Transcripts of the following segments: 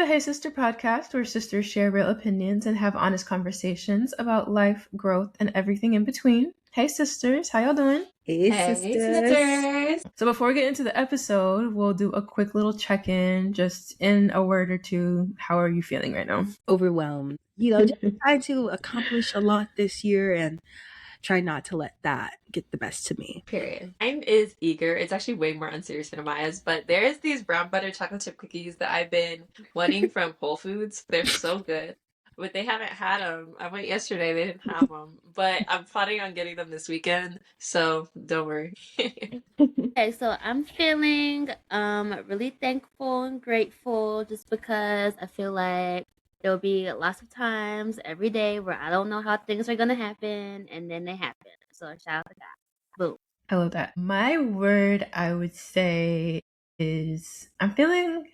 the Hey Sister podcast, where sisters share real opinions and have honest conversations about life, growth, and everything in between. Hey sisters, how y'all doing? Hey sisters. So before we get into the episode, we'll do a quick little check-in, just in a word or two. How are you feeling right now? Overwhelmed. Just trying to accomplish a lot this year and try not to let that get the best of me. Period. Mine is eager. It's actually way more unserious than Amaya's, but there's these brown butter chocolate chip cookies that I've been wanting from Whole Foods. They're so good, but they haven't had them. I went yesterday, they didn't have them, but I'm planning on getting them this weekend, so don't worry. Okay, so I'm feeling really thankful and grateful just because I feel like there'll be lots of times every day where I don't know how things are gonna happen and then they happen. So shout out to God. Boom. I love that. My word, I would say, is I'm feeling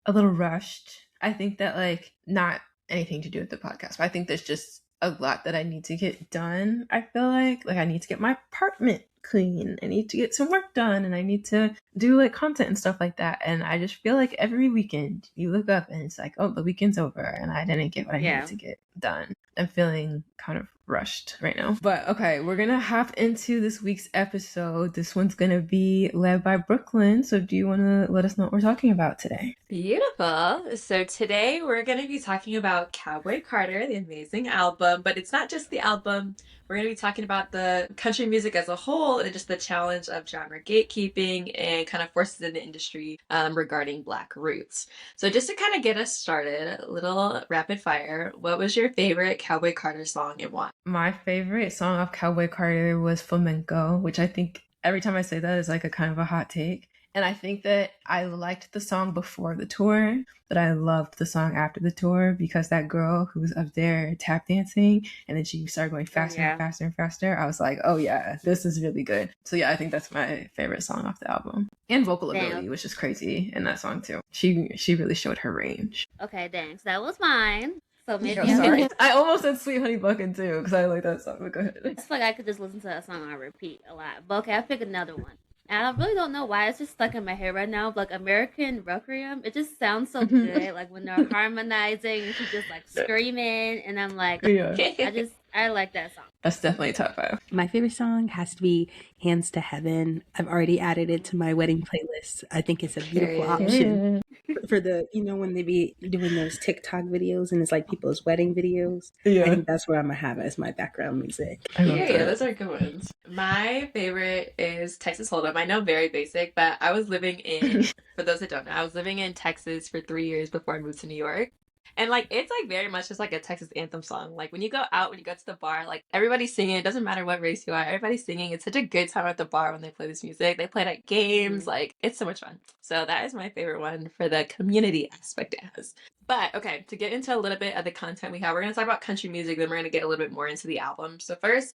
a little rushed. I think that, like, not anything to do with the podcast, but I think there's just a lot that I need to get done. I feel like I need to get my apartment clean. I need to get some work done, and I need to do like content and stuff like that. And I just feel like every weekend you look up and it's like, oh, the weekend's over and I didn't get what I needed to get done. I'm feeling kind of rushed right now. But okay, we're gonna hop into this week's episode. This one's gonna be led by Brooklyn. So do you want to let us know what we're talking about today? Beautiful. So today we're going to be talking about Cowboy Carter, the amazing album, but it's not just the album. We're going to be talking about the country music as a whole and just the challenge of genre gatekeeping and kind of forces in the industry regarding Black roots. So just to kind of get us started, a little rapid fire, what was your favorite Cowboy Carter song and why? My favorite song of Cowboy Carter was Flamenco, which I think every time I say that is like a kind of a hot take. And I think that I liked the song before the tour, but I loved the song after the tour because that girl who was up there tap dancing and then she started going faster and faster and faster. I was like, oh yeah, this is really good. So yeah, I think that's my favorite song off the album. And vocal ability was just crazy in that song too. She really showed her range. Okay, thanks. That was mine. So maybe sorry. I almost said Sweet Honey Buckin' too because I like that song, but go ahead. I feel like I could just listen to that song on repeat a lot. But okay, I'll pick another one. And I really don't know why it's just stuck in my head right now. Like American Requiem, it just sounds so good. Like when they're harmonizing and she's just like screaming, and I'm like, I like that song. That's definitely top 5. My favorite song has to be Hands to Heaven. I've already added it to my wedding playlist. I think it's a beautiful option for the, when they be doing those TikTok videos and it's like people's wedding videos. I think that's what I'm gonna have as my background music. Yeah, those are good ones. My favorite is Texas Hold'em. I know, very basic, but I was living in, for those that don't know, I was living in Texas for 3 years before I moved to New York. And like, it's like very much just like a Texas anthem song. Like when you go out, when you go to the bar, like everybody's singing. It doesn't matter what race you are. Everybody's singing. It's such a good time at the bar when they play this music. They play it at games. Like it's so much fun. So that is my favorite one for the community aspect it has. But okay, to get into a little bit of the content we have, we're going to talk about country music. Then we're going to get a little bit more into the album. So first,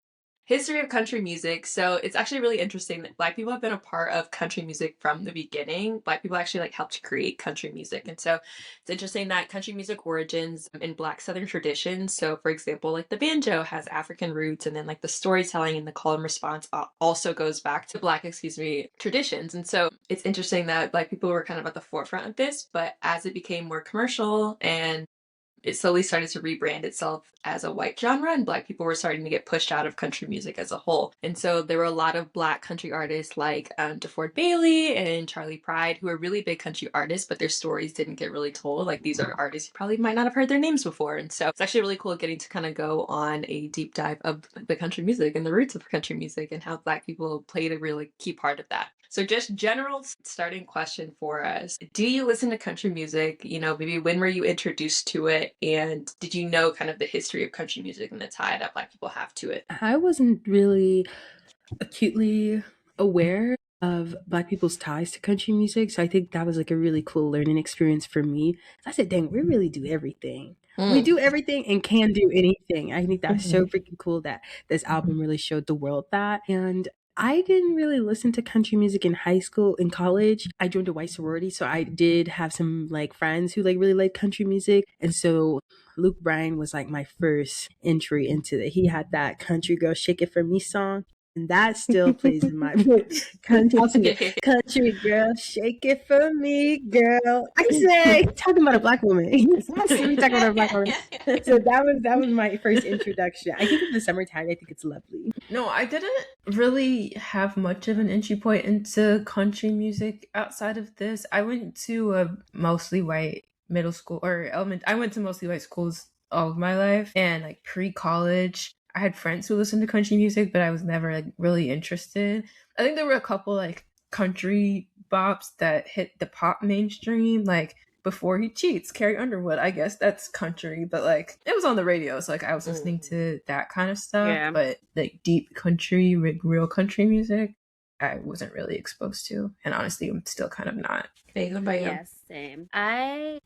history of country music. So it's actually really interesting that Black people have been a part of country music from the beginning. Black people actually like helped create country music. And so it's interesting that country music origins in Black Southern traditions. So for example, like the banjo has African roots, and then like the storytelling and the call and response also goes back to Black, traditions. And so it's interesting that Black people were kind of at the forefront of this, but as it became more commercial and it slowly started to rebrand itself as a white genre, and Black people were starting to get pushed out of country music as a whole. And so there were a lot of Black country artists like DeFord Bailey and Charlie Pride, who are really big country artists, but their stories didn't get really told. Like these are artists you probably might not have heard their names before. And so it's actually really cool getting to kind of go on a deep dive of the country music and the roots of country music and how Black people played a really key part of that. So just general starting question for us. Do you listen to country music? Maybe when were you introduced to it? And did you know kind of the history of country music and the tie that Black people have to it? I wasn't really acutely aware of Black people's ties to country music. So I think that was like a really cool learning experience for me. I said, dang, we really do everything. We do everything and can do anything. I think that's so freaking cool that this album really showed the world that. And I didn't really listen to country music in high school. In college, I joined a white sorority, so I did have some like friends who like really liked country music. And so Luke Bryan was like my first entry into it. He had that Country Girl Shake It For Me song. That still plays in my country girl, shake it for me, girl. I can say talking about a black woman. Talking about a black woman. So that was my first introduction. I think in the summertime, I think it's lovely. No, I didn't really have much of an entry point into country music outside of this. I went to a mostly white middle school or element. I went to mostly white schools all of my life, and like pre-college, I had friends who listened to country music, but I was never like really interested. I think there were a couple like country bops that hit the pop mainstream, like Before He Cheats, Carrie Underwood. I guess that's country, but like it was on the radio, so like I was listening to that kind of stuff. Yeah. But like deep country, real country music, I wasn't really exposed to, and honestly, I'm still kind of not. Yes, same. I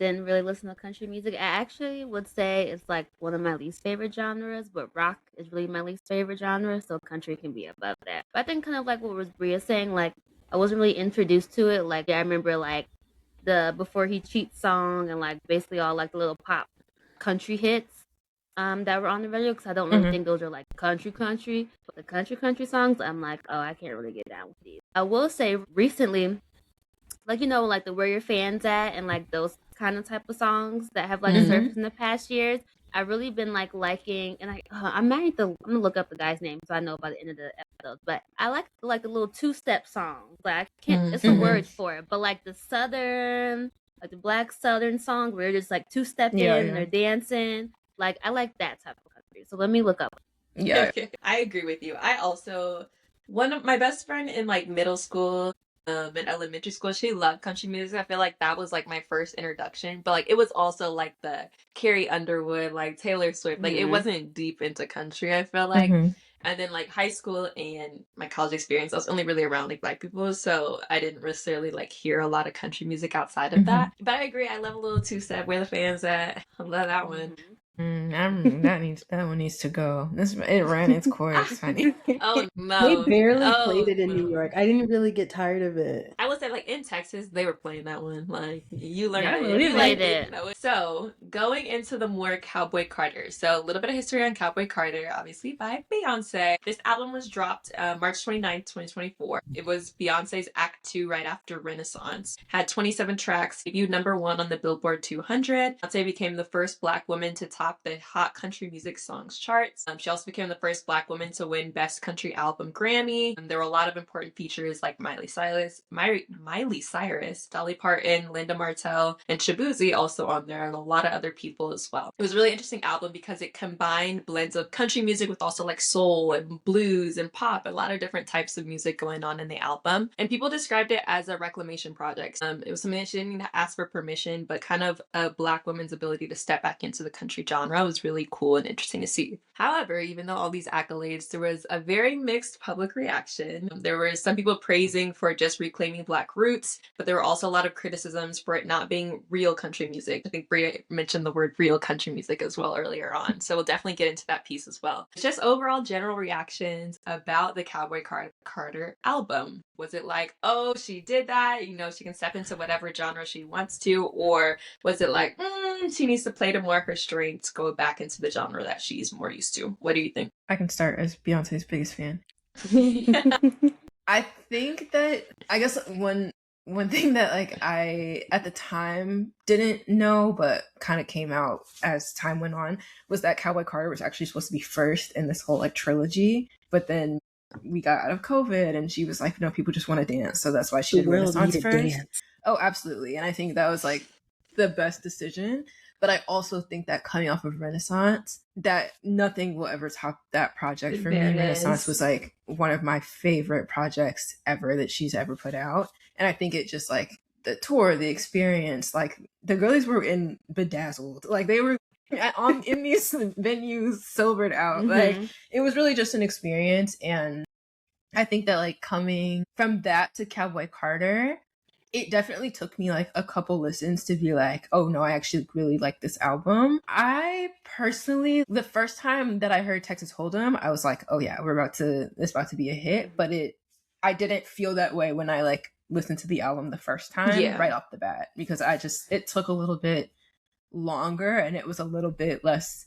didn't really listen to country music. I actually would say it's like one of my least favorite genres, but rock is really my least favorite genre, so country can be above that. But I think kind of like what was Bria saying, like I wasn't really introduced to it. Like I remember like the Before He Cheats song and like basically all like the little pop country hits that were on the radio, because I don't really think those are like country, but the country songs, I'm like, oh, I can't really get down with these. I will say recently, like like the Where Your Fans At and like those kind of type of songs that have like surfaced in the past years, I've really been like liking, and I'm gonna look up the guy's name so I know by the end of the episode. But I like the little 2-step songs. Like I can't, it's a word for it, but like the southern, like the black southern song where they're just like 2-step in and they're dancing. Like I like that type of country. So let me look up. Yeah. I agree with you. I also, one of my best friend in like middle school, in elementary school, she loved country music. I feel like that was like my first introduction, but like it was also like the Carrie Underwood, like Taylor Swift. Like it wasn't deep into country, I feel like. And then like high school and my college experience, I was only really around like black people, so I didn't necessarily like hear a lot of country music outside of that. But I agree, I love a little 2-step, Where the Fans At. I love that one. That one needs to go. It ran its course, honey. Oh no, They barely played it in New York. I didn't really get tired of it. I would say like in Texas they were playing that one. Like you learned Yeah, it. we You played liked it. So going into the more Cowboy Carter. So a little bit of history on Cowboy Carter, obviously by Beyonce. This album was dropped March 29th, 2024. It was Beyonce's Act 2 right after Renaissance. Had 27 tracks, debuted #1 on the Billboard 200. Beyonce became the first black woman to top the Hot Country Music Songs charts. She also became the first black woman to win Best Country Album Grammy. And there were a lot of important features like Miley Cyrus, Dolly Parton, Linda Martell, and Shabuzi also on there, and a lot of other people as well. It was a really interesting album because it combined blends of country music with also like soul and blues and pop, a lot of different types of music going on in the album. And people described it as a reclamation project. It was something that she didn't need to ask for permission, but kind of a black woman's ability to step back into the country genre was really cool and interesting to see. However, even though all these accolades, there was a very mixed public reaction. There were some people praising for just reclaiming black roots, but there were also a lot of criticisms for it not being real country music. I think Bria mentioned the word real country music as well earlier on, so we'll definitely get into that piece as well. Just overall general reactions about the Cowboy Carter album. Was it like, oh, she did that, she can step into whatever genre she wants to, or was it like, she needs to play to more her strengths, go back into the genre that she's more used to? What do you think? I can start as Beyonce's biggest fan. I think that, I guess one thing that like I at the time didn't know but kind of came out as time went on was that Cowboy Carter was actually supposed to be first in this whole like trilogy, but then we got out of COVID and she was like, no, people just want to dance, so that's why she did Renaissance first. Oh, absolutely. And I think that was like the best decision. But I also think that coming off of Renaissance, that nothing will ever top that project for me. Renaissance was like one of my favorite projects ever that she's ever put out. And I think it just like the tour, the experience, like the girlies were in bedazzled. Like they were in these venues silvered out. Like it was really just an experience. And I think that like coming from that to Cowboy Carter, it definitely took me like a couple listens to be like, oh no, I actually really like this album. I personally, the first time that I heard Texas Hold'em, I was like, oh yeah, it's about to be a hit. But I didn't feel that way when I like listened to the album the first time right off the bat, because it took a little bit longer and it was a little bit less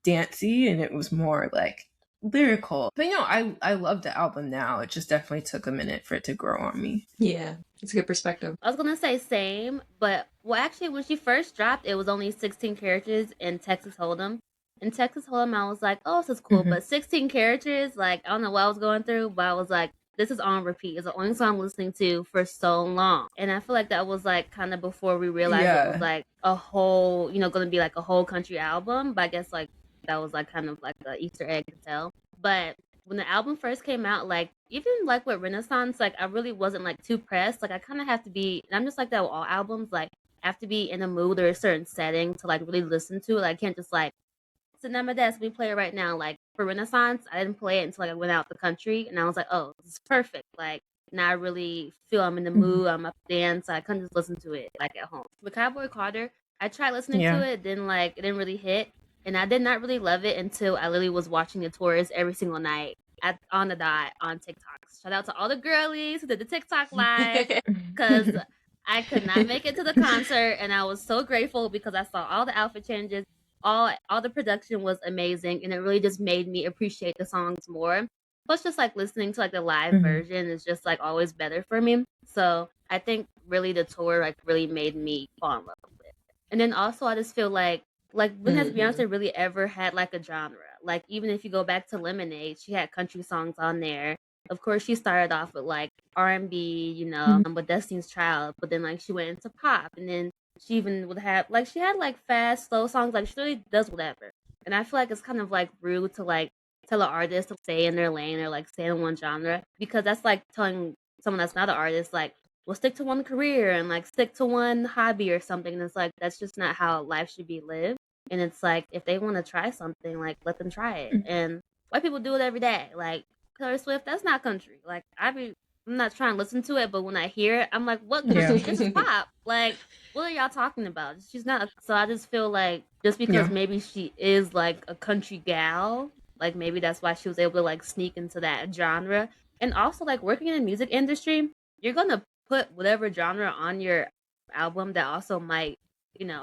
dancey and it was more like lyrical. But I love the album now. It just definitely took a minute for it to grow on me. Yeah, it's a good perspective. I was gonna say same, but well, actually, when she first dropped, it was only 16 characters in Texas Hold'em. In Texas Hold'em, I was like, oh, this is cool, but 16 characters, like, I don't know what I was going through, but I was like, this is on repeat. It's the only song I'm listening to for so long. And I feel like that was like kind of before we realized it was like a whole, gonna be like a whole country album. But I guess like that was like kind of like the Easter egg to tell. But when the album first came out, like even like with Renaissance, like I really wasn't like too pressed. Like I kind of have to be, and I'm just like that with all albums. Like I have to be in a mood or a certain setting to like really listen to it. Like, I can't just like sit at my desk, we play it right now. Like for Renaissance, I didn't play it until like I went out the country, and I was like, oh, this is perfect. Like now I really feel I'm in the mood. I'm up to dance. So I couldn't just listen to it like at home. With Cowboy Carter, I tried listening to it, then like it didn't really hit. And I did not really love it until I literally was watching the tours every single night on the dot on TikTok. Shout out to all the girlies who did the TikTok live, because I could not make it to the concert, and I was so grateful because I saw all the outfit changes. All the production was amazing, and it really just made me appreciate the songs more. Plus, just like listening to like the live version is just like always better for me. So I think really the tour like really made me fall in love with it. And then also I just feel like when has Beyonce really ever had like a genre? Like even if you go back to Lemonade, she had country songs on there. Of course, she started off with like R&B, with Destiny's Child, but then like she went into pop, and then she even would have like she had like fast, slow songs. Like she really does whatever. And I feel like it's kind of like rude to like tell an artist to stay in their lane or like stay in one genre, because that's like telling someone that's not an artist like, well, stick to one career and like stick to one hobby or something. And it's like that's just not how life should be lived. And it's like if they want to try something, like let them try it. And white people do it every day. Like Taylor Swift, that's not country. Like I'm not trying to listen to it, but when I hear it, I'm like, what country? This is pop. Like, what are y'all talking about? She's not. So I just feel like just because maybe she is like a country gal, like maybe that's why she was able to like sneak into that genre. And also like working in the music industry, you're gonna put whatever genre on your album that also might,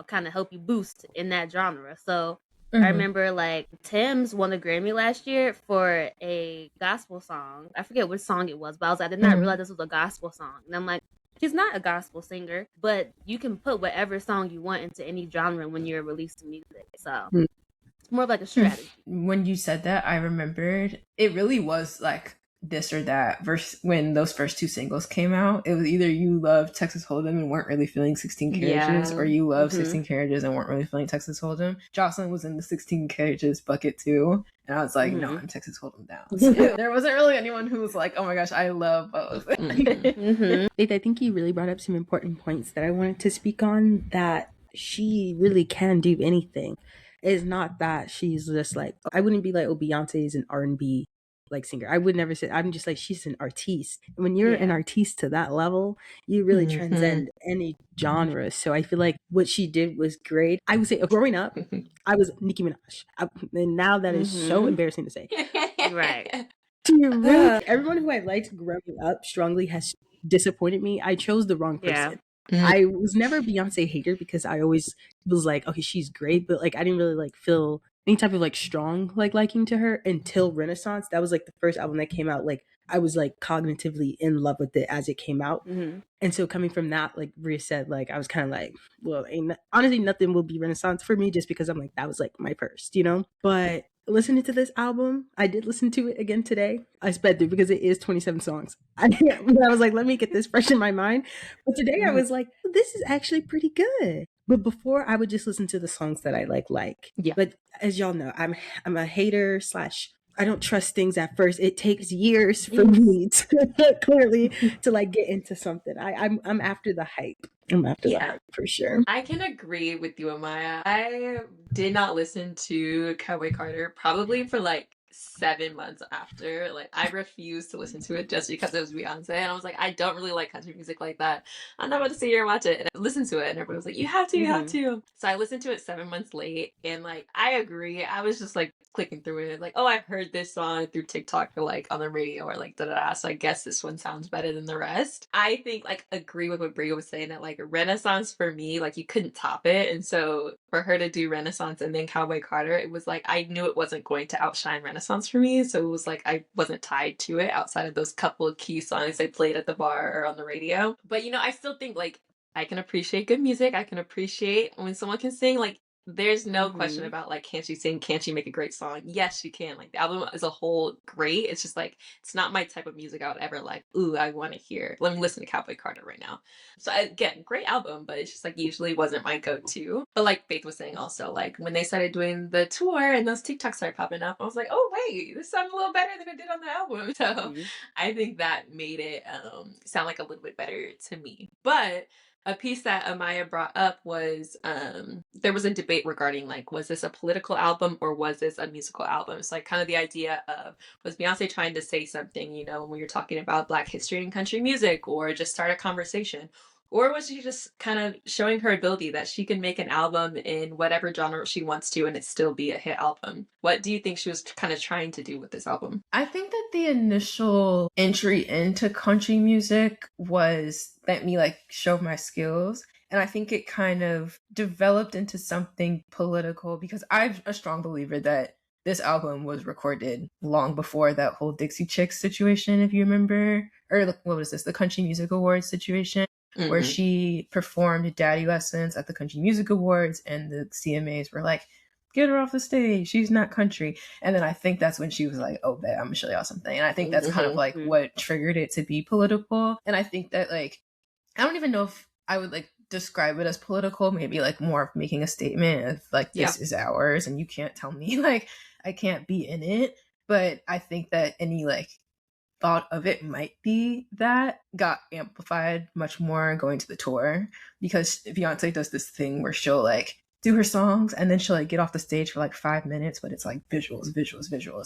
kind of help you boost in that genre. So I remember like Tim's won a Grammy last year for a gospel song. I forget which song it was, but I was like, I did not realize this was a gospel song. And I'm like, she's not a gospel singer, but you can put whatever song you want into any genre when you're releasing music. So it's more of like a strategy. When you said that, I remembered it really was like this or that verse. When those first two singles came out, it was either you loved Texas Hold'em and weren't really feeling 16 carriages, or you loved 16 carriages and weren't really feeling Texas Hold'em. Jocelyn was in the 16 carriages bucket too, and I was like, no, I'm Texas Hold'em down. So there wasn't really anyone who was like, oh my gosh, I love both. Faith, I think you really brought up some important points that I wanted to speak on, that she really can do anything. It's not that she's just like, I wouldn't be like, oh, Beyonce is an R&B like singer. I would never say. I'm just like, she's an artiste. And when you're an artiste to that level, you really transcend any genre. So I feel like what she did was great. I would say growing up, I was Nicki Minaj, and now that is so embarrassing to say. Right. Everyone who I liked growing up strongly has disappointed me. I chose the wrong person. I was never a Beyonce hater because I always was like, okay, she's great, but like I didn't really like feel any type of like strong like liking to her until Renaissance. That was like the first album that came out. Like I was like cognitively in love with it as it came out. And so coming from that, like Rhea said, like I was kind of like, well, honestly, nothing will be Renaissance for me, just because I'm like, that was like my first, But listening to this album, I did listen to it again today. I sped through because it is 27 songs. I was like, let me get this fresh in my mind. But today I was like, this is actually pretty good. But before, I would just listen to the songs that I like. Yeah. But as y'all know, I'm a hater / I don't trust things at first. It takes years for me to clearly to like get into something. I'm after the hype. I'm after the hype for sure. I can agree with you, Amaya. I did not listen to Cowboy Carter probably for like 7 months after. Like I refused to listen to it just because it was Beyonce, and I was like, I don't really like country music like that. I'm not about to sit here and watch it. And I listened to it, and everybody was like, you have to, you have to. So I listened to it 7 months late, and like I agree. I was just like clicking through it, like, oh, I've heard this song through TikTok or like on the radio or like da. So I guess this one sounds better than the rest. I think like agree with what Bria was saying, that like Renaissance for me, like you couldn't top it, and so for her to do Renaissance and then Cowboy Carter, it was like I knew it wasn't going to outshine Renaissance. renaissance for me. So it was like I wasn't tied to it outside of those couple of key songs they played at the bar or on the radio. But I still think like I can appreciate good music. I can appreciate when someone can sing. Like there's no question about like, can she sing? Can she make a great song? Yes, she can. Like the album as a whole, great. It's just like it's not my type of music I would ever like. Ooh, I want to hear. Let me listen to Cowboy Carter right now. So again, great album, but it's just like usually wasn't my go-to. But like Faith was saying also, like when they started doing the tour and those TikToks started popping up, I was like, oh wait, this sounds a little better than it did on the album. So I think that made it sound like a little bit better to me. But a piece that Amaya brought up was there was a debate regarding like, was this a political album or was this a musical album? It's like kind of the idea of, was Beyonce trying to say something, when we were talking about Black history and country music, or just start a conversation? Or was she just kind of showing her ability that she can make an album in whatever genre she wants to and it still be a hit album? What do you think she was kind of trying to do with this album? I think that the initial entry into country music was let me like show my skills. And I think it kind of developed into something political because I'm a strong believer that this album was recorded long before that whole Dixie Chicks situation, if you remember. Or what was this? The Country Music Awards situation. Mm-hmm. Where she performed Daddy Lessons at the Country Music Awards and the CMAs were like, get her off the stage, she's not country. And then I think that's when she was like, oh, bet, I'm gonna show y'all something. And I think that's kind of like what triggered it to be political. And I think that like, I don't even know if I would like describe it as political, maybe like more of making a statement of like, this is ours and you can't tell me like I can't be in it. But I think that any like thought of it might be that got amplified much more going to the tour, because Beyonce does this thing where she'll like do her songs and then she'll like get off the stage for like 5 minutes, but it's like visuals.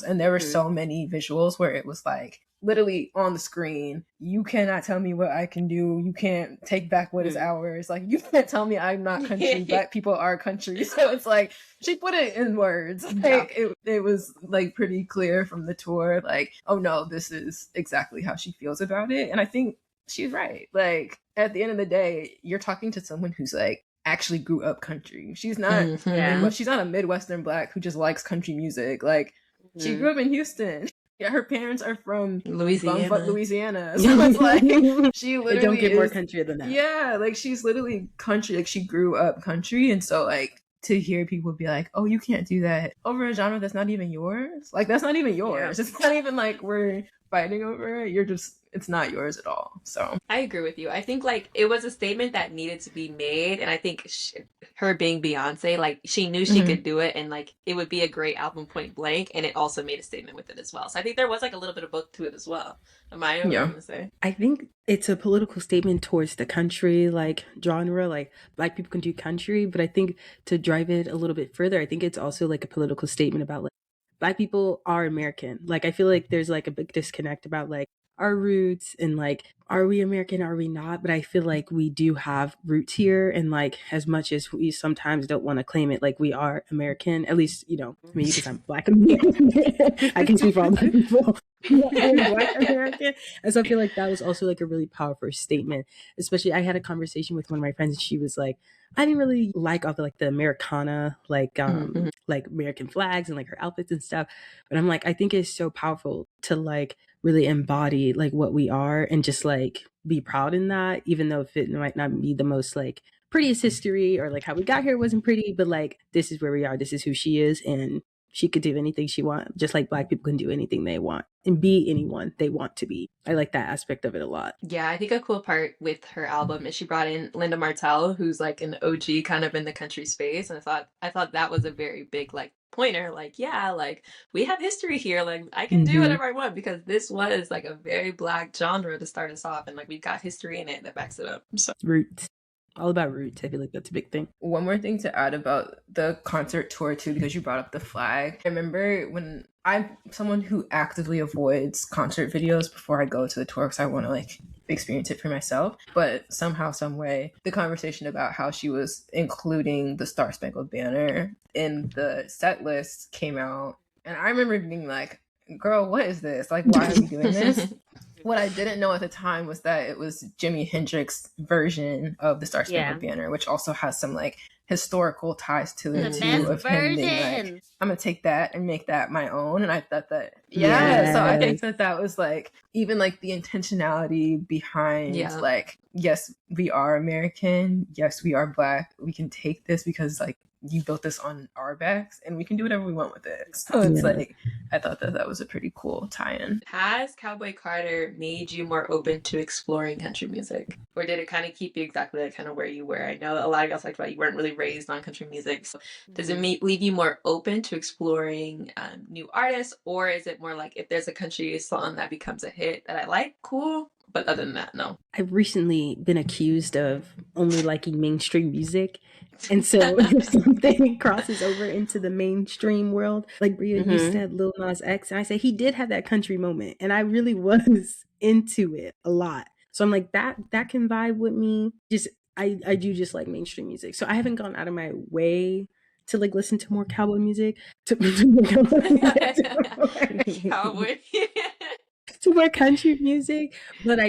And there were so many visuals where it was like literally on the screen, you cannot tell me what I can do. You can't take back what is ours. Like you can't tell me I'm not country. Black people are country. So it's like she put it in words. Like it was like pretty clear from the tour, like, oh no, this is exactly how she feels about it. And I think she's right. Like at the end of the day, you're talking to someone who's like actually grew up country. She's not she's not a Midwestern Black who just likes country music. Like she grew up in Houston. Yeah, her parents are from Louisiana. So it's like she literally don't get more country than that. Yeah, like she's literally country. Like she grew up country, and so like to hear people be like, "Oh, you can't do that over a genre that's not even yours." Like that's not even yours. It's not even like we're fighting over it. It's not yours at all. So I agree with you. I think like it was a statement that needed to be made, and I think her being Beyonce, like she knew she could do it, and like it would be a great album point blank, and it also made a statement with it as well. So I think there was like a little bit of both to it as well. Amaya, what are you gonna say? I think it's a political statement towards the country like genre, like Black people can do country, but I think to drive it a little bit further, I think it's also like a political statement about like Black people are American. Like I feel like there's like a big disconnect about like our roots and like, are we American, are we not? But I feel like we do have roots here, and like as much as we sometimes don't want to claim it, like we are American, at least me, because I'm Black American. I can speak for all the people. I'm Black American. And so I feel like that was also like a really powerful statement. Especially I had a conversation with one of my friends and she was like, I didn't really like all the like the Americana like like American flags and like her outfits and stuff, but I'm like, I think it's so powerful to like really embody like what we are and just like be proud in that, even though if it might not be the most like prettiest history or like how we got here wasn't pretty, but like this is where we are, this is who she is, and she could do anything she wants, just like Black people can do anything they want and be anyone they want to be. I like that aspect of it a lot. Yeah, I think a cool part with her album is she brought in Linda Martell, who's like an OG kind of in the country space, and I thought that was a very big like pointer, like like we have history here, like I can do whatever I want, because this was like a very Black genre to start us off, and like we've got history in it that backs it up. So roots. All about roots. I feel like that's a big thing. One more thing to add about the concert tour too, because you brought up the flag. I remember when I'm someone who actively avoids concert videos before I go to the tour because I want to like experience it for myself. But somehow, some way, the conversation about how she was including the Star Spangled Banner in the set list came out. And I remember being like, girl, what is this? Like, why are we doing this? What I didn't know at the time was that it was Jimi Hendrix's version of the Star Spangled Banner, which also has some like historical ties to it too, of him being like, I'm gonna take that and make that my own. And I thought that, so I think that was like, even like the intentionality behind like, yes, we are American, yes, we are Black, we can take this because like you built this on our backs and we can do whatever we want with it. So it's like, I thought that was a pretty cool tie-in. Has Cowboy Carter made you more open to exploring country music? Or did it kind of keep you exactly like kind of where you were? I know a lot of y'all talked about you weren't really raised on country music. So does it leave you more open to exploring new artists? Or is it more like if there's a country song that becomes a hit that I like, cool. But other than that, no. I've recently been accused of only liking mainstream music. And so if something crosses over into the mainstream world, like Bria, you said Lil Nas X, and I say he did have that country moment, and I really was into it a lot. So I'm like, that can vibe with me. Just I do just like mainstream music. So I haven't gone out of my way to like listen to more cowboy music. Cowboy. To more country music, but I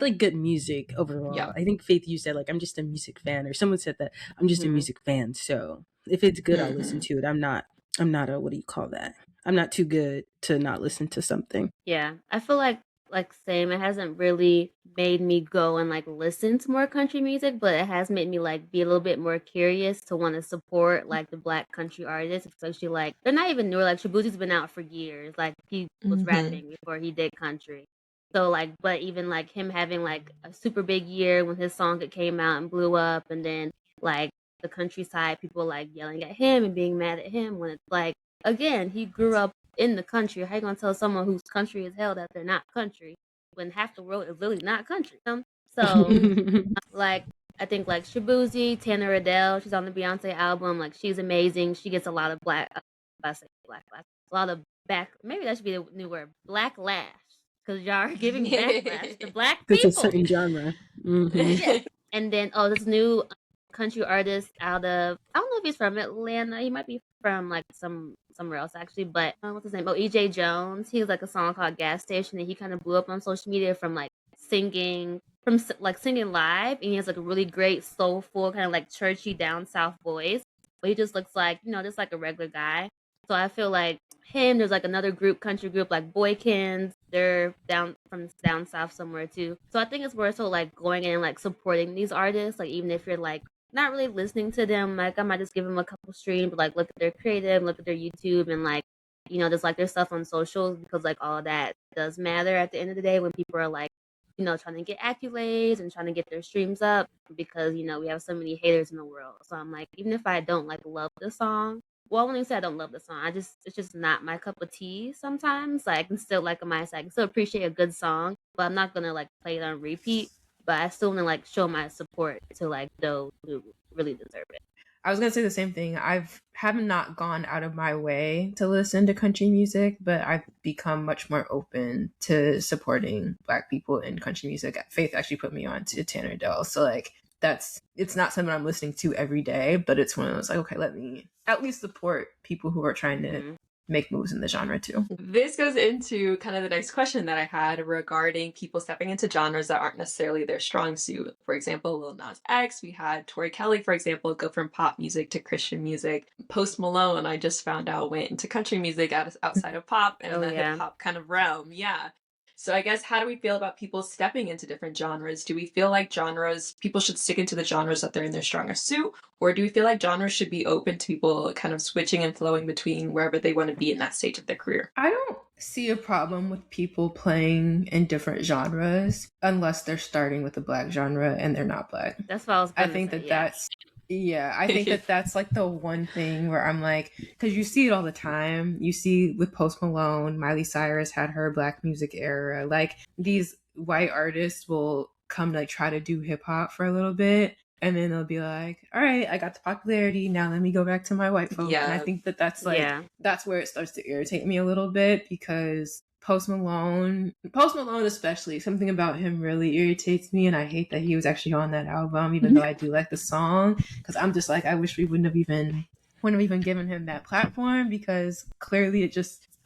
like good music overall. Yeah. I think Faith, you said like I'm just a music fan, or someone said that I'm just a music fan. So if it's good, I'll listen to it. I'm not a, what do you call that? I'm not too good to not listen to something. Yeah, I feel like same. It hasn't really made me go and like listen to more country music, but it has made me like be a little bit more curious to want to support like the Black country artists, especially like they're not even newer. Like Shabuzi's been out for years. Like he was rapping before he did country. So like, but even like him having like a super big year when his song came out and blew up, and then like the countryside people like yelling at him and being mad at him when it's like, again, he grew up in the country. How you gonna tell someone whose country is hell that they're not country when half the world is literally not country? So like I think like Shabuzi, Tanner Adele, she's on the Beyonce album. Like she's amazing. She gets a lot of black, a lot of back. Maybe that should be the new word, blacklash, because y'all are giving backlash to Black people. It's a certain genre. Yeah. And then this new country artist out of, I don't know if he's from Atlanta. He might be from like somewhere else actually, but what's his name? EJ Jones. He has like a song called Gas Station, and he kind of blew up on social media from like singing live, and he has like a really great soulful kind of like churchy down south voice, but he just looks like, just like a regular guy. So I feel like him, there's like another country group like Boykins, they're down south somewhere too. So I think it's more so like going in and like supporting these artists, like even if you're like not really listening to them, like I might just give them a couple streams, but like look at their creative, look at their YouTube, and like just like their stuff on socials, because like all that does matter at the end of the day when people are like trying to get accolades and trying to get their streams up, because we have so many haters in the world. So I'm like, even if I don't like love the song, well, when I say I don't love the song, it's just not my cup of tea sometimes. Like I can still like I can still appreciate a good song, but I'm not gonna like play it on repeat. But I still want to like show my support to like those who really deserve it. I was gonna say the same thing. Have not gone out of my way to listen to country music, but I've become much more open to supporting Black people in country music. Faith actually put me on to Tanner Adele, so like it's not something I'm listening to every day, but it's one of those like, okay, let me at least support people who are trying to make moves in the genre too. This goes into kind of the next question that I had regarding people stepping into genres that aren't necessarily their strong suit. For example, Lil Nas X, we had Tori Kelly, for example, go from pop music to Christian music. Post Malone, I just found out, went into country music outside of pop and the hip hop kind of realm. Yeah. So I guess, how do we feel about people stepping into different genres? Do we feel like people should stick into the genres that they're in their strongest suit? Or do we feel like genres should be open to people kind of switching and flowing between wherever they want to be in that stage of their career? I don't see a problem with people playing in different genres unless they're starting with the Black genre and they're not Black. That's what I was gonna say. I think that's I think that's like the one thing where I'm like, because you see it all the time. You see with Post Malone, Miley Cyrus had her Black music era. Like these white artists will come to like try to do hip hop for a little bit, and then they'll be like, all right, I got the popularity, now let me go back to my white folk. And I think that's like that's where it starts to irritate me a little bit, because Post Malone especially, something about him really irritates me, and I hate that he was actually on that album, even though I do like the song, because I'm just like, I wish we wouldn't have even given him that platform, because clearly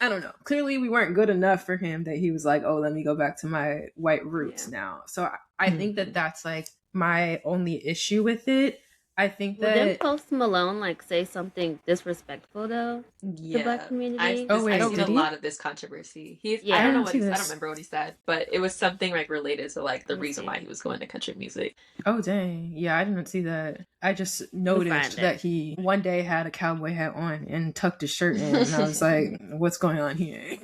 I don't know. Clearly, we weren't good enough for him that he was like, "Oh, let me go back to my white roots now." So I think that that's like my only issue with it. I think Well, didn't that. Post Malone like say something disrespectful though to the black community? Oh wait, I've seen a did he? lot of this controversy. I I don't know didn't Yeah. what see I don't this. remember what he said, but it was something like related to like the Let me reason see. why he was going to country music. Oh dang, yeah, I didn't see that. I just noticed that he one day had a cowboy hat on and tucked his shirt in, and I was like, "What's going on here?"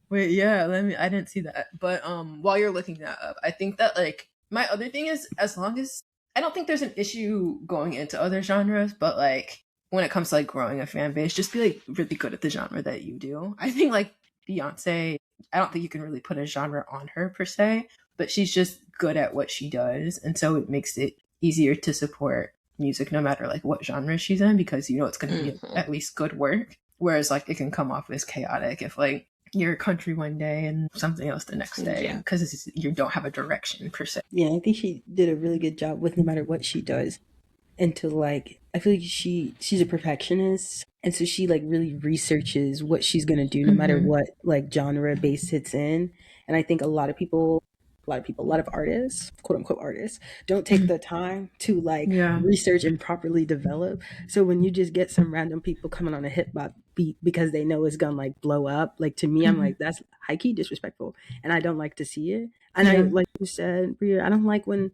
Wait, yeah, I didn't see that. But while you're looking that up, I think that like my other thing is, as long as I don't think there's an issue going into other genres, but like when it comes to like growing a fan base, just be like really good at the genre that you do. I think like Beyonce, I don't think you can really put a genre on her per se, but she's just good at what she does, and so it makes it easier to support music no matter like what genre she's in, because you know it's going to be at least good work, whereas like it can come off as chaotic if like you're country one day and something else the next day, because you don't have a direction per se. Yeah, I think she did a really good job with no matter what she does. And to like, I feel like she's a perfectionist, and so she like really researches what she's gonna do no matter what like genre base it's in. And I think a lot of artists, quote unquote artists, don't take the time to like research and properly develop. So when you just get some random people coming on a hip hop beat because they know it's gonna like blow up, like to me, I'm like, that's high key disrespectful, and I don't like to see it. And I, like you said, Bria, I don't like when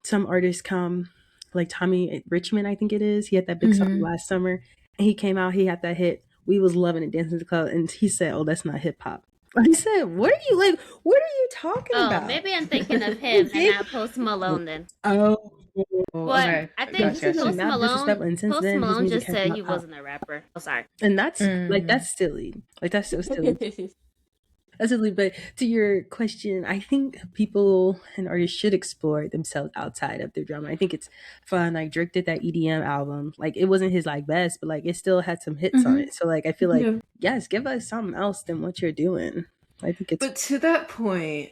some artists come, like Tommy Richmond, I think it is. He had that big song last summer, and he came out. He had that hit. We was loving it, dancing to the club, and he said, "Oh, that's not hip hop." I said, "What are you like? What are you talking about?" Maybe I'm thinking of him and not Post Malone then. Oh, but okay. I think Post Malone just said he wasn't a rapper. Oh, sorry. And that's like that's silly. Like that's so silly. That's silly. But to your question, I think people and artists should explore themselves outside of their drama. I think it's fun. Like Drake did that EDM album. Like it wasn't his like best, but like it still had some hits on it. So like I feel like yes, give us something else than what you're doing. I think it's. But to that point,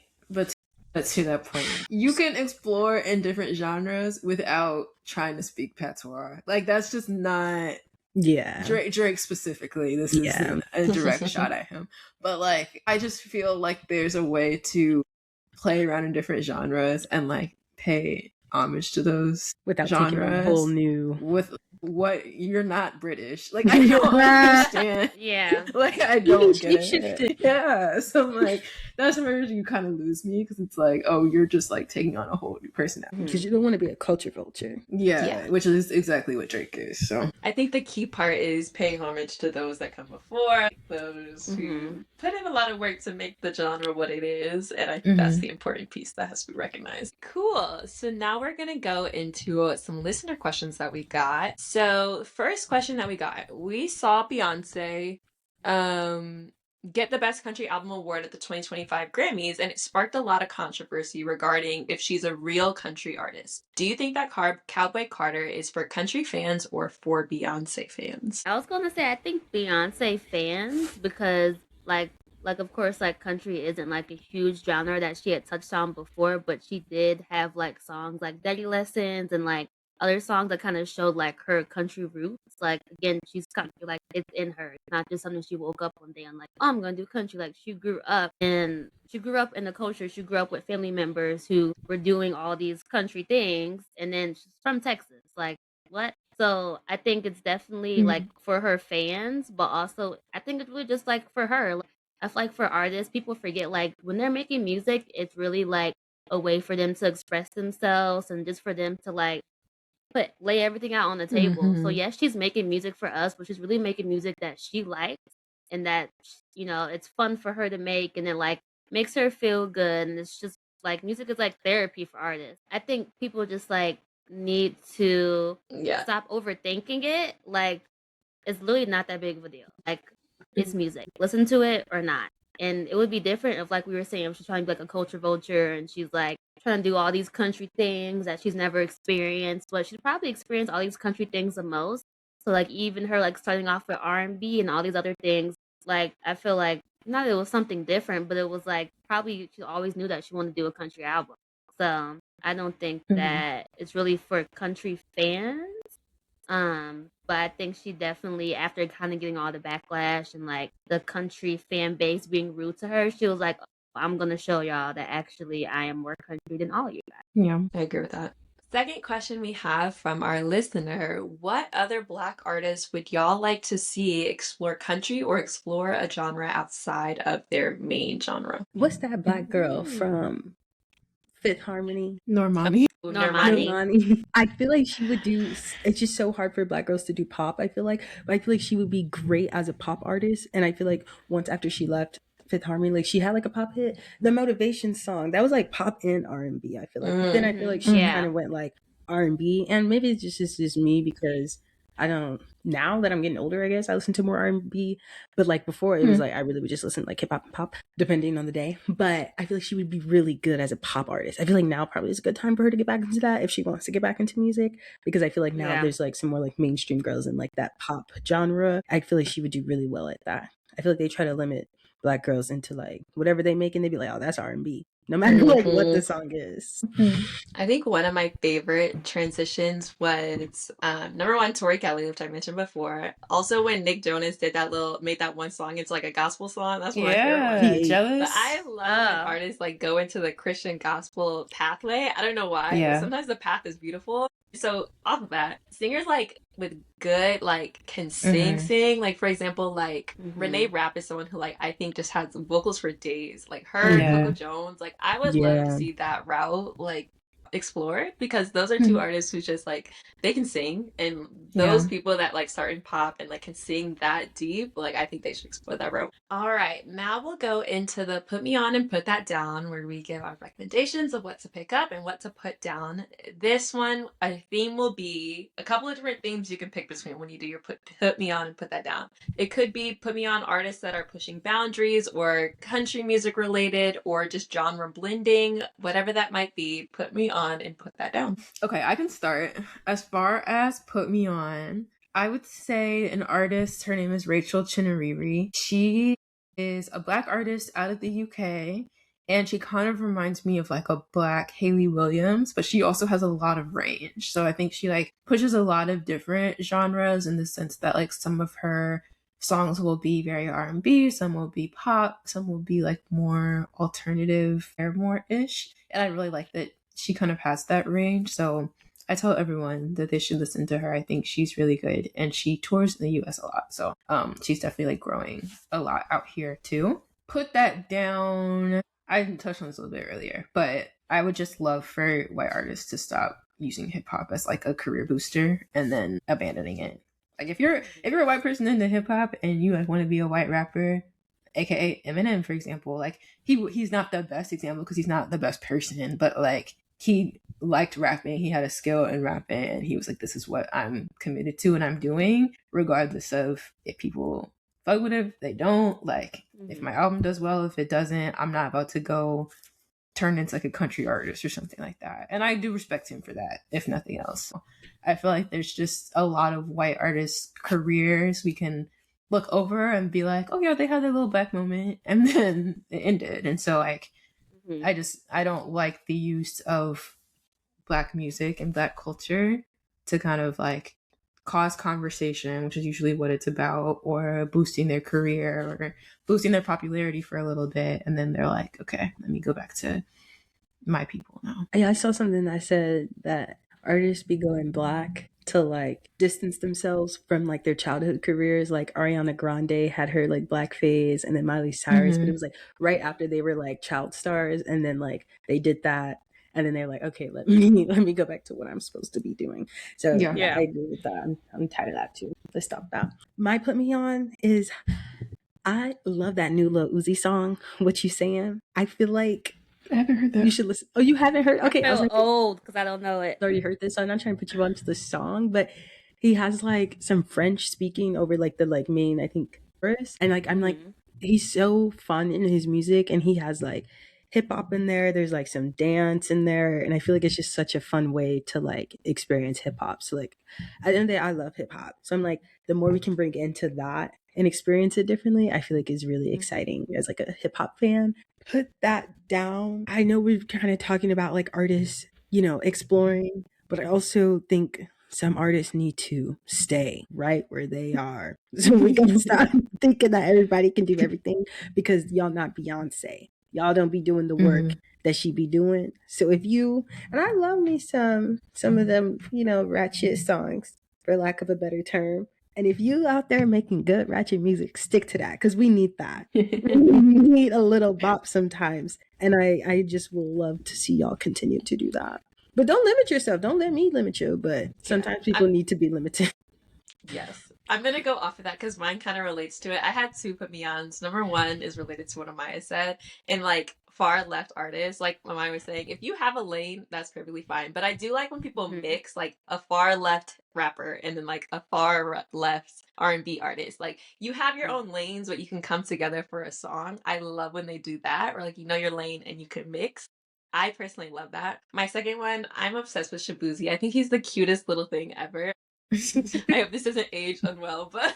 you can explore in different genres without trying to speak patois. Like that's just not. Yeah. Drake specifically. This is a direct shot at him. But like I just feel like there's a way to play around in different genres and like pay homage to those without genres taking a whole new with what you're not British. Like I don't understand. Yeah. Like I don't get it. Yeah. So like that's where you kind of lose me, because it's like, oh, you're just like taking on a whole new personality. Because you don't want to be a culture vulture. Yeah, which is exactly what Drake is. So I think the key part is paying homage to those that come before, those who put in a lot of work to make the genre what it is, and I think that's the important piece that has to be recognized. Cool. So now we're gonna go into some listener questions that we got. So first question that we saw Beyonce get the Best Country Album Award at the 2025 Grammys, and it sparked a lot of controversy regarding if she's a real country artist. Do you think that Cowboy Carter is for country fans or for Beyonce fans? I was gonna say I think Beyonce fans, because like of course like country isn't like a huge genre that she had touched on before, but she did have like songs like Daddy Lessons and like other songs that kind of showed like her country roots. Like again, she's country, like it's in her. It's not just something she woke up one day and like, oh, I'm gonna do country. Like she grew up in the culture. She grew up with family members who were doing all these country things, and then she's from Texas. Like what? So I think it's definitely like for her fans, but also I think it's really just like for her. Like, I feel like for artists, people forget like when they're making music, it's really like a way for them to express themselves and just for them to like lay everything out on the table. So yes, she's making music for us, but she's really making music that she likes and that it's fun for her to make, and it like makes her feel good. And it's just like music is like therapy for artists. I think people just like need to stop overthinking it. Like it's literally not that big of a deal. Like it's music. Listen to it or not. And it would be different if, like we were saying, if she's trying to be like a culture vulture and she's like trying to do all these country things that she's never experienced. But she's probably experienced all these country things the most. So like even her like starting off with R&B and all these other things, like I feel like not that it was something different, but it was like probably she always knew that she wanted to do a country album. So I don't think that it's really for country fans. But I think she definitely, after kind of getting all the backlash and like the country fan base being rude to her, she was like, "Oh, I'm gonna show y'all that actually I am more country than all of you guys." Yeah. I agree with that. Second question we have from our listener: what other Black artists would y'all like to see explore country or explore a genre outside of their main genre? What's that black girl from Fifth Harmony? Normani. Normani. Normani. I feel like she would do. It's just so hard for black girls to do pop. I feel like, but I feel like she would be great as a pop artist. And I feel like once after she left Fifth Harmony, like she had like a pop hit, the Motivation song that was like pop and R&B. I feel like, but then I feel like she Yeah. kind of went like R&B, and maybe it's just me because I don't. Now that I'm getting older, I guess I listen to more R&B. But like before, it was like I really would just listen to like hip hop and pop, depending on the day. But I feel like she would be really good as a pop artist. I feel like now probably is a good time for her to get back into that if she wants to get back into music, because I feel like now Yeah. there's like some more like mainstream girls in like that pop genre. I feel like she would do really well at that. I feel like they try to limit black girls into like whatever they make, and they'd be like, oh, that's R&B, no matter like what the song is. I think one of my favorite transitions was number one, Tori Kelly, which I mentioned before. Also, when Nick Jonas made that one song, it's like a gospel song. That's one of my favorite ones. Yeah, Yeah. jealous. But I love when artists like go into the Christian gospel pathway. I don't know why, Yeah. but sometimes the path is beautiful. So off of that, singers like with good like can sing. Like for example, like Renee Rapp is someone who like I think just has vocals for days. Like her, Yeah. Coco Jones. Like I would love to see that route like explored, because those are two artists who just like they can sing, and those people that like start in pop and like can sing that deep, like I think they should explore that route. All right, now we'll go into the put me on and put that down, where we give our recommendations of what to pick up and what to put down. This one, a theme will be a couple of different themes you can pick between when you do your put me on and put that down. It could be put me on artists that are pushing boundaries, or country music related, or just genre blending, whatever that might be. Put me on and put that down. Okay, I can start. As far as put me on, I would say an artist, her name is Rachel Chinariri. She is a Black artist out of the UK, and she kind of reminds me of like a Black Hayley Williams, but she also has a lot of range. So I think she like pushes a lot of different genres, in the sense that like some of her songs will be very R&B, some will be pop, some will be like more alternative, more-ish. And I really like that she kind of has that range. So I tell everyone that they should listen to her. I think she's really good, and she tours in the US a lot. So she's definitely like growing a lot out here too. Put that down. I touched on this a little bit earlier, but I would just love for white artists to stop using hip hop as like a career booster and then abandoning it. Like if you're a white person into hip hop and you like want to be a white rapper, aka Eminem, for example, like he's not the best example because he's not the best person, but like he liked rapping, he had a skill in rapping, and he was like, this is what I'm committed to and I'm doing, regardless of if people fuck with it, if they don't. Like if my album does well, if it doesn't, I'm not about to go turn into like a country artist or something like that. And I do respect him for that, if nothing else. I feel like there's just a lot of white artists' careers we can look over and be like, oh yeah, they had their little Black moment and then it ended. And so like I don't like the use of Black music and Black culture to kind of like cause conversation, which is usually what it's about, or boosting their career or boosting their popularity for a little bit, and then they're like, okay, let me go back to my people now. Yeah, I saw something that said that artists be going Black to like distance themselves from like their childhood careers. Like Ariana Grande had her like Black phase, and then Miley Cyrus, but it was like right after they were like child stars, and then like they did that, and then they're like, okay, let me go back to what I'm supposed to be doing. So yeah, I agree with that. I'm tired of that too. Let's stop that. My put me on is, I love that new Lil Uzi song, What You Saying. I feel like I haven't heard that. you should listen. Oh, you haven't heard? Okay, I feel old because I don't know it. Already heard this, so I'm not trying to put you onto the song, but he has like some French speaking over like the like main, I think, chorus, and like I'm like, he's so fun in his music, and he has like hip hop in there. There's like some dance in there, and I feel like it's just such a fun way to like experience hip hop. So like at the end of the day, I love hip hop, so I'm like, the more we can bring into that and experience it differently, I feel like is really exciting as like a hip hop fan. Put that down. I know we're kind of talking about like artists, you know, exploring, but I also think some artists need to stay right where they are. So we gotta stop thinking that everybody can do everything, because y'all not Beyonce. Y'all don't be doing the work that she be doing. So if you, and I love me some of them, ratchet songs, for lack of a better term. And if you out there making good ratchet music, stick to that, because we need that. We need a little bop sometimes. And I just will love to see y'all continue to do that. But don't limit yourself. Don't let me limit you. But sometimes people need to be limited. Yes. I'm gonna go off of that because mine kind of relates to it. I had two put me ons. Number one is related to what Amaya said. And like far left artists, like Amaya was saying, if you have a lane, that's perfectly fine. But I do like when people mix like a far left rapper and then like a far left R&B artist. Like you have your own lanes, but you can come together for a song. I love when they do that, or like you know your lane and you can mix. I personally love that. My second one, I'm obsessed with Shabuzi. I think he's the cutest little thing ever. I hope this doesn't age unwell, but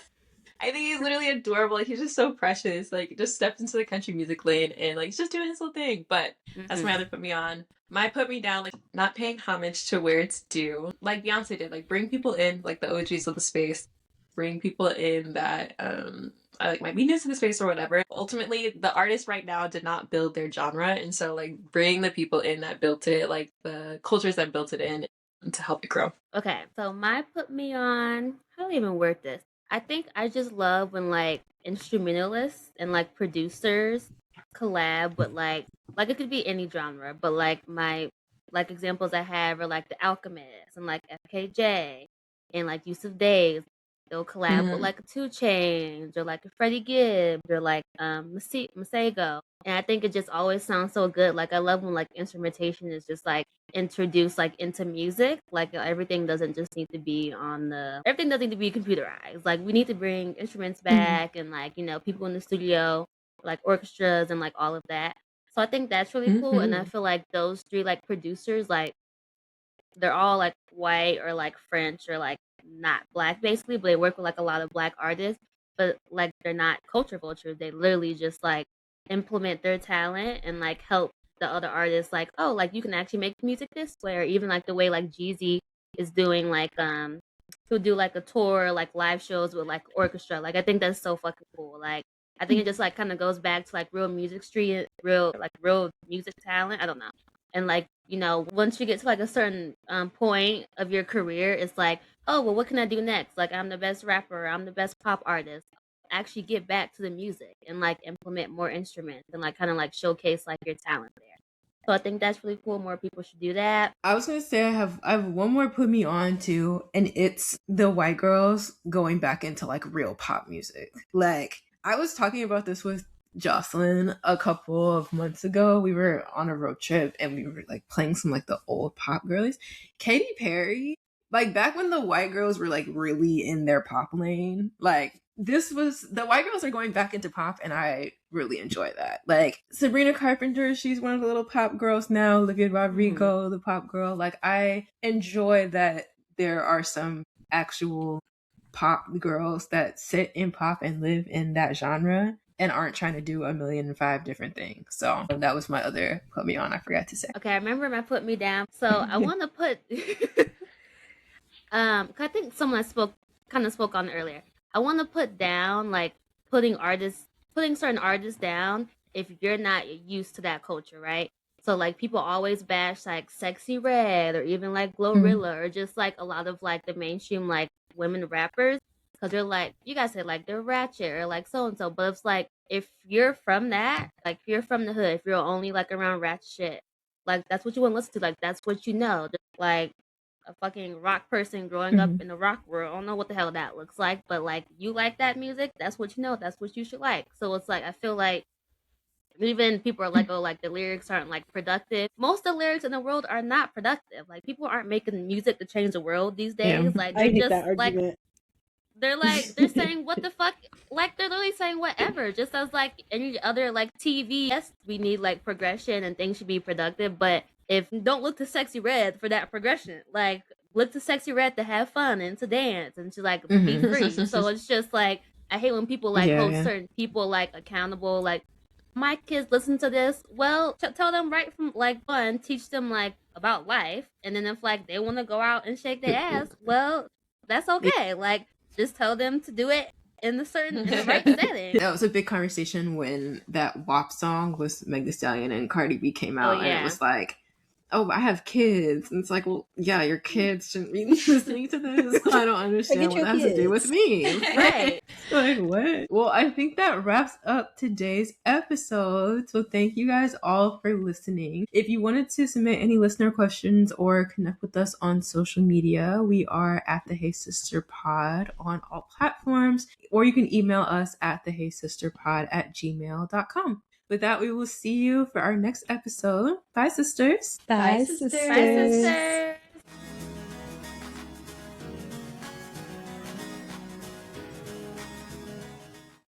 I think he's literally adorable. Like he's just so precious. Like just stepped into the country music lane and like he's just doing his little thing. But that's my other put me on. My put me down, like not paying homage to where it's due, like Beyonce did. Like bring people in, like the OGs of the space. Bring people in that like might be new to the space or whatever. Ultimately, the artists right now did not build their genre, and so like bring the people in that built it, like the cultures that built it in, to help it grow. Okay, so my put me on. How do I even word this? I think I just love when like instrumentalists and like producers collab with like it could be any genre, but like my like examples I have are like The Alchemist and like FKJ and like Yusuf Days. They'll collab with like a 2 Chainz or like a Freddie Gibbs or like Masego. And I think it just always sounds so good. Like I love when like instrumentation is just like introduced like into music. Like everything doesn't just need to be everything doesn't need to be computerized. Like we need to bring instruments back and like, people in the studio, like orchestras and like all of that. So I think that's really cool. And I feel like those three like producers, like they're all like white or like French or like not black basically, but they work with like a lot of black artists, but like they're not culture vultures. They literally just like implement their talent and like help the other artists like, oh, like you can actually make music this way, or even like the way like Jeezy is doing like he'll do like a tour, like live shows with like orchestra. Like I think that's so fucking cool. Like I think it just like kind of goes back to like real music street, real music talent. I don't know. And like, once you get to like a certain point of your career, it's like, oh, well, what can I do next? Like, I'm the best rapper, I'm the best pop artist. Actually get back to the music and like implement more instruments and like kind of like showcase like your talent there. So I think that's really cool. More people should do that. I was gonna say I have one more put me on too, and it's the white girls going back into like real pop music. Like I was talking about this with Jocelyn a couple of months ago. We were on a road trip and we were like playing some like the old pop girlies. Katy Perry, like back when the white girls were like really in their pop lane, like this was the white girls are going back into pop, and I really enjoy that. Like Sabrina Carpenter, she's one of the little pop girls now. Look at Rodrigo, the pop girl. Like I enjoy that there are some actual pop girls that sit in pop and live in that genre and aren't trying to do 1,000,005 different things. So that was my other put me on. I forgot to say. Okay, I remember my put me down. So I want to put, I think someone spoke on it earlier. I want to put down like putting certain artists down if you're not used to that culture, right? So like people always bash like Sexy Red or even like Glorilla or just like a lot of like the mainstream like women rappers, because they're like, you guys say like they're ratchet or like so and so, but it's like if you're from that, like if you're from the hood, if you're only like around ratchet shit, like that's what you want to listen to, like that's what you know. Just like a fucking rock person growing up in the rock world. I don't know what the hell that looks like, but like you like that music, that's what you know, that's what you should like. So it's like I feel like even people are like, oh, like the lyrics aren't like productive. Most of the lyrics in the world are not productive. Like people aren't making music to change the world these days. Like I they're hate that just like argument. they're saying what the fuck, like they're literally saying whatever, just as like any other like TV. Yes, we need like progression and things should be productive, but if don't look to Sexy Red for that progression, like look to Sexy Red to have fun and to dance and to like be free. So it's just like I hate when people like hold certain people like accountable, like my kids listen to this, well, tell them right from like one, teach them like about life, and then if like they want to go out and shake their ass, well, that's okay. Like just tell them to do it in the right setting. That was a big conversation when that WAP song with Meg Thee Stallion and Cardi B came out, and it was like, oh, I have kids. And it's like, well, yeah, your kids shouldn't be listening to this. I don't understand what that has to do with me. Right. Like, what? Well, I think that wraps up today's episode. So thank you guys all for listening. If you wanted to submit any listener questions or connect with us on social media, we are at the Hey Sister Pod on all platforms, or you can email us at theheysisterpod@gmail.com. With that, we will see you for our next episode. Bye, sisters. Bye, sisters. sisters. Bye, sisters.